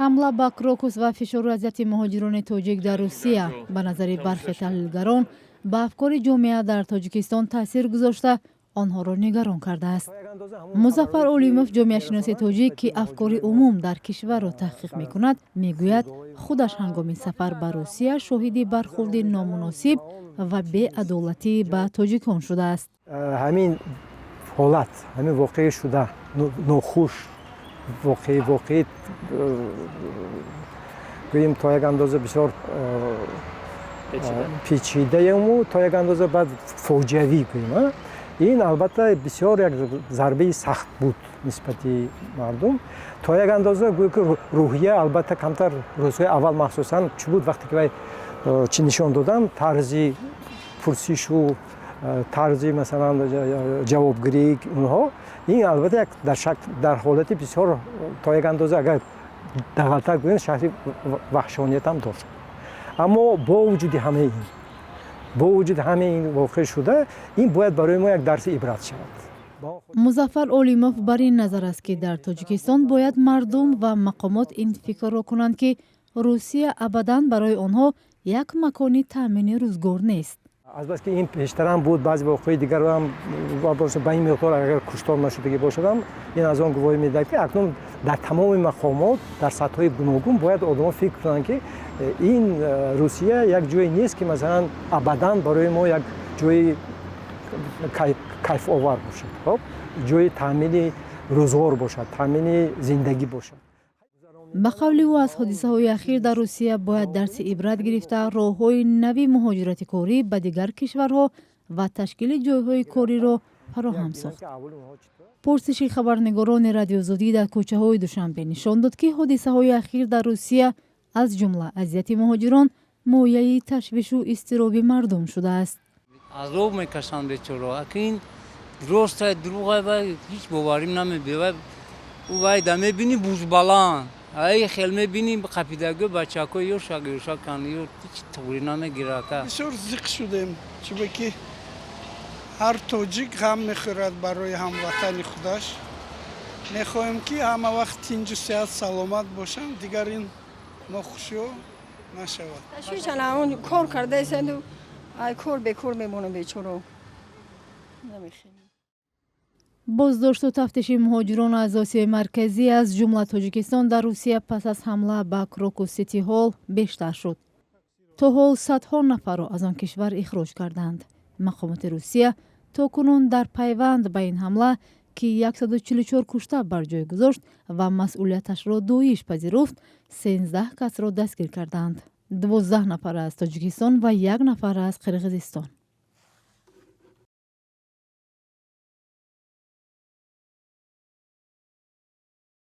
ҳамла ба Крокус ва фишору азияти муҳоҷирони тоҷик дар Русия ба назари бархе таҳлилгарон ба афкори ҷомеа дар Тоҷикистон таъсир гузошта онҳоро нигарон кардааст. Музаффар Олимов, ҷомеашиноси тоҷик, ки афкори умум дар кишварро таҳқиқ мекунад, мегӯяд худаш ҳангоми сафар ба Русия шоҳиди бархурди номуносиб ва беадолатӣ ба тоҷикон шудааст. ҳамин ҳолат, ҳамин воқеъ шуда нохуш воқеъ гӯем то як андоза бисёр печидаему, то як андоза баъд фоҷиавӣ гӯем. ин албатта бисёр як зарбаи сахт буд нисбати мардум. То як андоза гӯё ки рӯҳия албатта камтар рӯзҳои аввал махсусан чӣ буд вақте ки вай чӣ нишон додан тарзи пурсишу тарзи масалан ҷавобгирии онҳо, ин албатта як дар ҳолати бисёр то як андоза агар дағалтар гӯем шаҳри ваҳшоният ҳам дошт. аммо бо вуҷуди ҳамаи ин воқеъ шуда, ин бояд барои мо як дарси ибрат шавад. Музаффар Олимов бар ин назар аст, ки дар Тоҷикистон бояд мардум ва мақомот ин фикрро кунанд, ки Русия абадан барои онҳо як макони таъмини рӯзгор нест. Албатта ин пештарам буд, баъзи воқеъи дигарро ҳам ба ин миқдор агар куштор нашудагӣ бошадам, ин аз он гувоҳӣ медиҳад, ки акнун дар тамоми мақомот, дар сатҳҳои гуногун бояд одамон фикр кунанд, ки ин Русия як ҷое нест, ки масалан абадан барои мо як ҷои кайфовар бошад, ҷои таъмини рӯзгор бошад, таъмини зиндагӣ бошад. ба қавли ӯ, аз ҳодисаҳои ахир дар Русия бояд дарси ибрат гирифта роҳҳои нави муҳоҷирати корӣ ба дигар кишварҳо ва ташкили ҷойҳои кориро фароҳам сохт. пурсиши хабарнигорони Радиозодӣ дар кӯчаҳои Душанбе нишон дод, ки ҳодисаҳои ахир дар Русия аз ҷумла азияти муҳоҷирон мояи ташвишу изтироби мардум шудааст. азоб мекашанд бечора, акин ростай дурӯғай вай ҳеҷ боварӣ намебиёд. вай да мебини бузбаланд, ай хел мебини қапидагӣ бачако ёшакан ё ҳеҷ таври намегирад. бисёр зиқ шудем, чунки ки ҳар тоҷик ғам мехӯрад барои ҳамватани худаш. мехоҳем ки ҳама вақт тинҷу сеҳат саломат бошанд, дигар ин нохушиҳо нашавад. ташвишан он кор кардаисанду ай кор бекор мемонам бечора. боздошту тафтиши муҳоҷирон аз Осиёи Марказӣ аз ҷумла Тоҷикистон дар Русия пас аз ҳамла ба Крокус Сити Ҳолл бештар шуд. то ҳол садҳо нафарро аз он кишвар ихроҷ карданд. мақомоти Русия то кунун дар пайванд ба ин ҳамла, ки 144 кушта бар ҷой гузошт ва масъулияташро доиш пазируфт, 13 касро дастгир карданд. 12 нафар аз Тоҷикистон ва 1 нафар аз Қирғизистон.